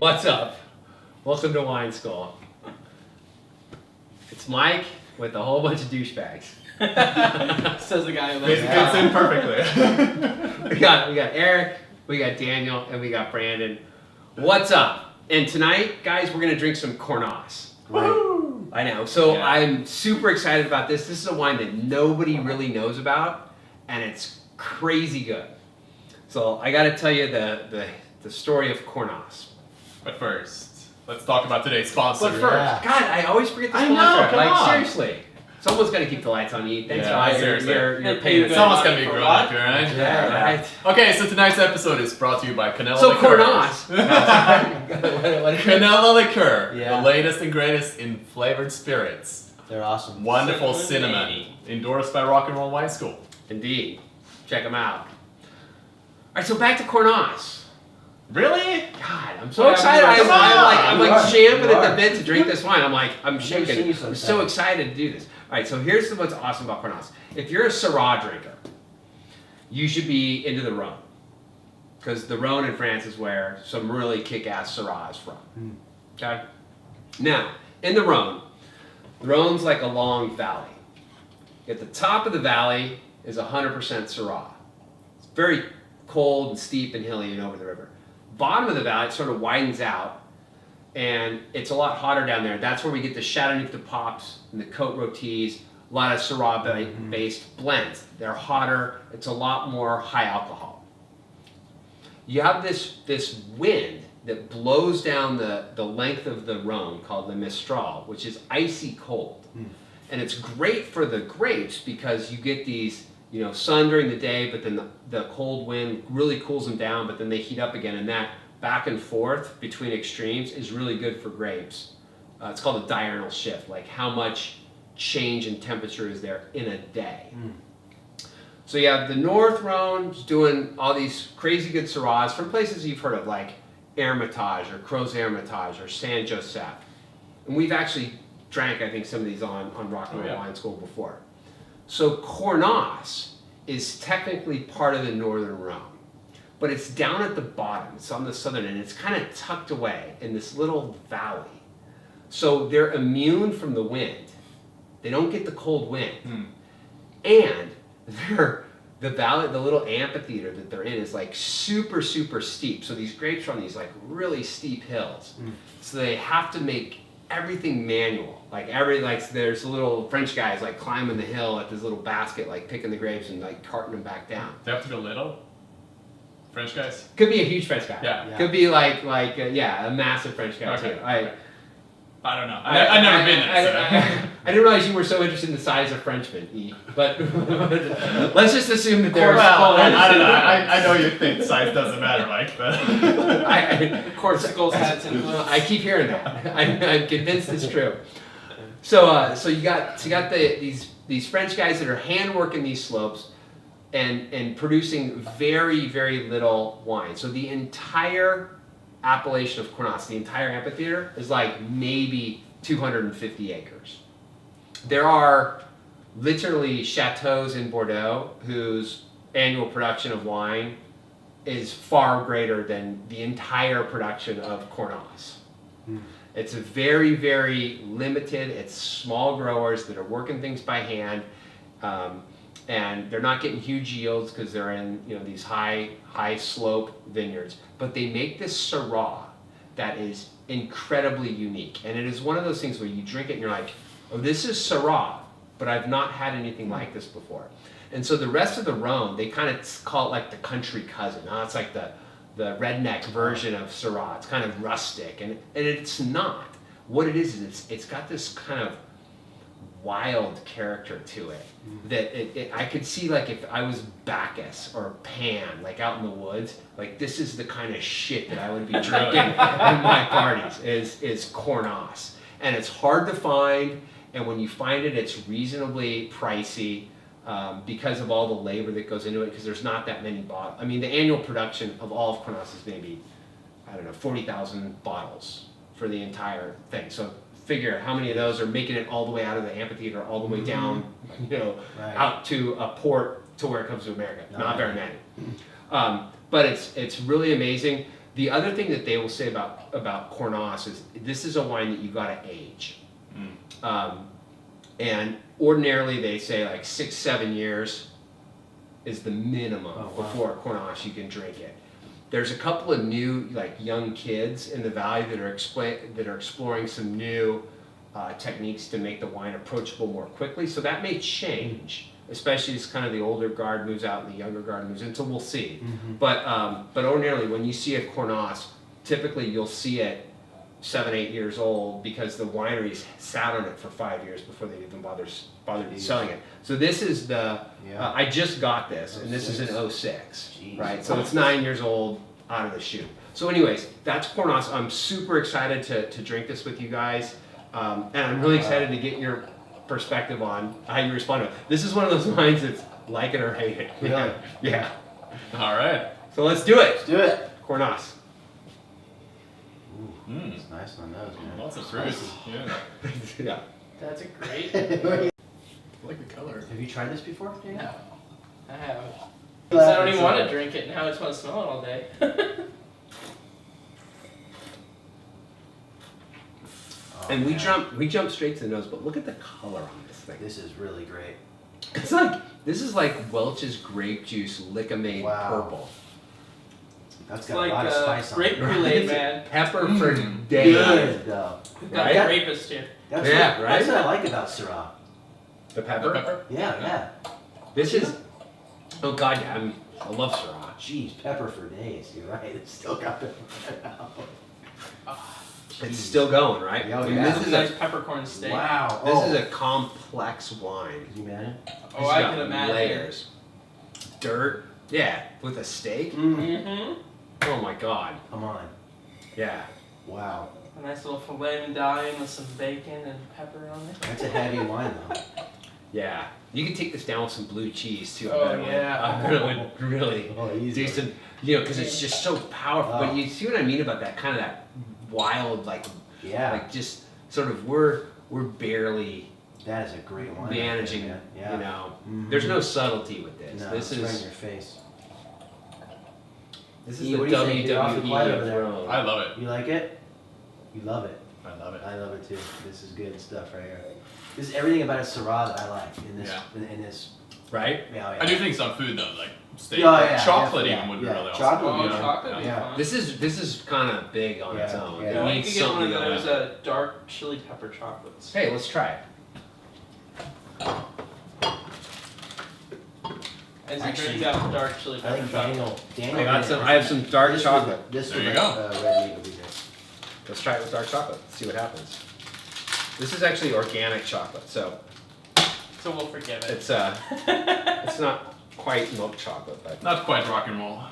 What's up? Welcome to Wine School. It's Mike with a whole bunch of douchebags. Says the guy who Fits in perfectly. we got Eric, we got Daniel, and we got Brandon. What's up? And tonight, guys, we're gonna drink some Cornas. Woo! I know. So Yeah. I'm super excited about this. This is a wine that nobody really knows about, and it's crazy good. So I got to tell you the story of Cornas. But first, let's talk about today's sponsor. But first, God, I always forget the I sponsor. know, come like on. Seriously, someone's got to keep the lights on. You. Thanks, Yeah, guys. seriously. You're paying attention. Someone's gonna be grown up here, right? Yeah, right. Okay, so tonight's episode is brought to you by Cannella So Liqueur. Cornas. What- Cannella Liqueur, Yeah. the latest and greatest in flavored spirits. They're awesome. Wonderful cinnamon, endorsed by Rock and Roll Wine School. Indeed. Check them out. All right, so back to Cornas. Really? God, I'm so excited. I'm like champing at the bit to drink this wine. I'm shaking. I'm so excited to do this. All right, so here's what's awesome about Cornas. If you're a Syrah drinker, you should be into the Rhone. Because the Rhone in France is where some really kick-ass Syrah is from. Okay? Now, in the Rhone's like a long valley. At the top of the valley is 100% Syrah. It's very cold and steep and hilly and over the river. Bottom of the valley, it sort of widens out, and it's a lot hotter down there. That's where we get the Chateauneuf de Pops and the Côte Rôties, a lot of Syrah-based blends. They're hotter. It's a lot more high alcohol. You have this wind that blows down the length of the Rhone called the Mistral, which is icy cold. And it's great for the grapes because you get these, sun during the day, but then the cold wind really cools them down, but then they heat up again, and that back and forth between extremes is really good for grapes. It's called a diurnal shift, like how much change in temperature is there in a day. So you have the North Rhone doing all these crazy good Syrahs from places you've heard of, like Hermitage or Crozes Hermitage or Saint Joseph. And we've actually drank, I think, some of these on Rock and Roll Wine School before. So Cornas is technically part of the Northern Rhone, but it's down at the bottom. It's on the southern end. It's kind of tucked away in this little valley. So they're immune from the wind. They don't get the cold wind. And the valley, the little amphitheater that they're in is like super, super steep. So these grapes are on these like really steep hills. So they have to make everything manual. There's little French guys like climbing the hill at this little basket, like picking the grapes and like carting them back down. They have to go little? French guys? Could be a huge French guy. Yeah. Could be a massive French guy too. I don't know. I've never been there. I didn't realize you were so interested in the size of Frenchmen, E. But let's just assume that they're Well, I don't know. I know you think size doesn't matter, Mike, but Corticals had some. I keep hearing that. I'm convinced it's true. So you got these French guys that are hand working these slopes and producing very, very little wine. So the entire appellation of Cornas, the entire amphitheater, is like maybe 250 acres. There are literally chateaus in Bordeaux whose annual production of wine is far greater than the entire production of Cornas. It's very, very limited. It's small growers that are working things by hand, and they're not getting huge yields because they're in these high slope vineyards. But they make this Syrah that is incredibly unique, and it is one of those things where you drink it and you're like, oh, this is Syrah, but I've not had anything like this before. And so the rest of the Rhone, they kind of call it like the country cousin. It's like the redneck version of Syrah. It's kind of rustic, and it's not. What it is it's got this kind of wild character to it that I could see, like, if I was Bacchus or Pan, like out in the woods, like this is the kind of shit that I would be drinking in my parties is Cornas. And it's hard to find, and when you find it, it's reasonably pricey because of all the labor that goes into it, because there's not that many bottles. I mean, the annual production of all of Cornas is maybe, 40,000 bottles for the entire thing. So figure how many of those are making it all the way out of the amphitheater, all the way down, out to a port to where it comes to America. Not very many. But it's really amazing. The other thing that they will say about Cornas is this is a wine that you got to age. And ordinarily they say like 6-7 years is the minimum before Cornas you can drink it. There's a couple of new like young kids in the valley that are exploring some new techniques to make the wine approachable more quickly. So that may change, especially as kind of the older guard moves out and the younger guard moves in. So we'll see. But ordinarily when you see a Cornas, typically you'll see it 7-8 years old because the wineries sat on it for 5 years before they even bothered selling it. So this is the I just got this, and this is an 06, right? So it's 9 years old out of the chute. So anyways, that's Cornas. I'm super excited to drink this with you guys, and I'm really excited to get your perspective on how you respond to it. This is one of those wines that's like it or hate it. Really? Yeah. All right. So let's do it. Let's do it. Cornas. It's nice on those, man. Lots of fruit. Yeah. Yeah. That's a great. I like the color. Have you tried this before? No, I haven't. I don't even want to drink it, and I just want to smell it all day. And we jump straight to the nose, but look at the color on this thing. This is really great. It's like this is like Welch's grape juice liquor-made purple. That's It's got like a lot of spice on grape it. Kool-Aid, man. Pepper for days. Good though. We've got Right? a rapist here. That's Yeah, That's right? what I like about Syrah. The pepper. Pepper? Yeah. This is. Oh God, I love Syrah. Jeez, pepper for days. You're right. It's still got pepper. It's still going, right? Yeah, And yeah. This is Nice a peppercorn steak. Wow. this is a complex wine. Can you imagine? Oh, It's I got can imagine. layers. Dirt. Yeah, with a steak. Mm-hmm. Oh my God. Come on. Yeah. Wow. A nice little filet mignon with some bacon and pepper on it. That's a heavy wine though. Yeah. You can take this down with some blue cheese too. Oh, I bet it would- yeah. I bet it would really Oh, easy. do some, because it's just so powerful. Oh. But you see what I mean about that kind of that wild, like Yeah. just sort of we're barely That is a great wine. managing. man. Yeah. You know, Mhm. there's no subtlety with this. No, this it's right in is your face. this E, is what the do you think? You're awfully WWE quiet over of there. Rhone. I love it. You like it? You love it. I love it. I love it too. This is good stuff right here. This is everything about a Syrah that I like in this. Yeah. In this. Right? Yeah, yeah. I do think some food though, like steak, Yeah, yeah, chocolate yeah, even would be yeah. really awesome. Chocolate Oh, would be Yeah. chocolate would be Yeah. fun. This is kind of big on its Yeah, own. yeah. It Yeah, you needs could get one something of to those go with. dark chili pepper chocolates. Hey, let's try it. As you Actually, drink out dark chili I pepper think chocolate. Daniel. I have some dark chocolate. This There with you the, go. red meat would be good. Let's try it with dark chocolate. See what happens. This is actually organic chocolate, so So we'll forgive it. it's not quite milk chocolate, but Not quite rock and roll.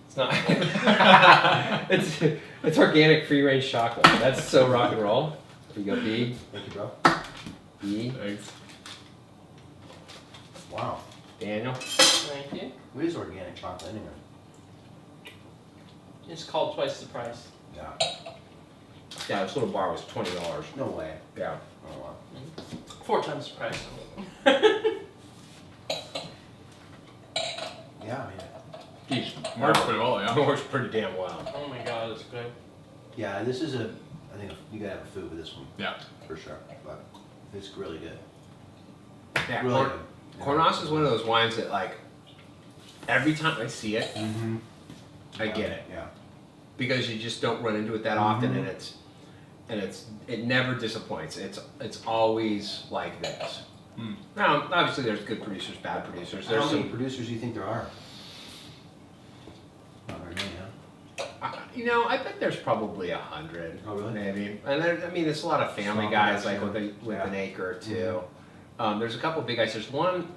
it's not. it's organic free range chocolate. That's so rock and roll. Here you go, B. Thank you, bro. B. Thanks. Wow. Daniel. Thank you. What is organic chocolate anyway? It's called twice the price. Yeah. Yeah, this little bar was $20. No way. Yeah. Oh wow. 4 times the price. Yeah, I mean. Geez, Works pretty well, yeah. works pretty damn well. Oh my god, it's good. Yeah, this is a. I think you gotta have a food with this one Yeah. for sure. But it's really good. Yeah, Really good. Cornas is one of those wines that, like, every time I see it, Mm-hmm. I get it. Yeah. Because you just don't run into it that often, and it never disappoints. It's always like this. Mm. Now, obviously, there's good producers, bad producers. How There's many some, producers do you think there are? Not very many, huh? I bet there's probably 100. Oh, really? Maybe. And there's a lot of family Small guys like production. with Yeah. an acre or two. There's a couple big guys. There's one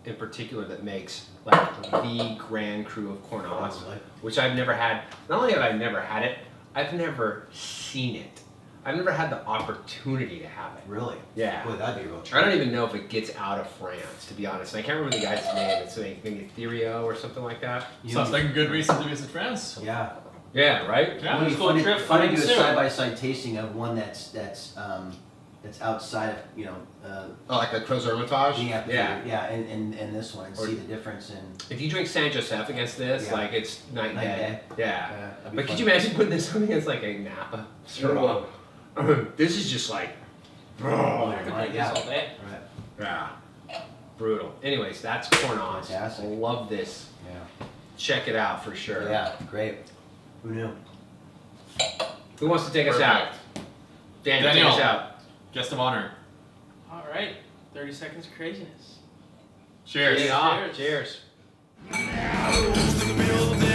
in particular that makes like the Grand Cru of Cornas, Oh, really? which I've never had. Not only have I never had it, I've never seen it. I've never had the opportunity to have it. Really? Yeah. Boy, that'd be a real I treat. don't even know if it gets out of France, to be honest. And I can't remember the guy's name. It's like maybe Etherio or something like that. Sounds like a good reason to visit France. Yeah. Yeah, right? Yeah. It'd be School fun, trip fun to coming do a soon. side-by-side tasting of one that's that's outside of Oh, like a Crozes Hermitage? being at the Yeah. yeah, and this one and Or- see the difference in. If you drink Saint Joseph against this, Yeah. like it's night and Night and day. day. Yeah. That'd be But could fun. you imagine putting this on against like a Napa Syrah? This is just like, Oh, I could right, drink yeah. this all day. Right. yeah, brutal. Anyways, that's Cornas. Fantastic. Love this. Yeah. Check it out for sure. Yeah. Great. Who knew? Who wants to take us out? Daniel, take us out. Guest of honor. All right, 30 seconds of craziness. Cheers. Yeah. Cheers. Cheers.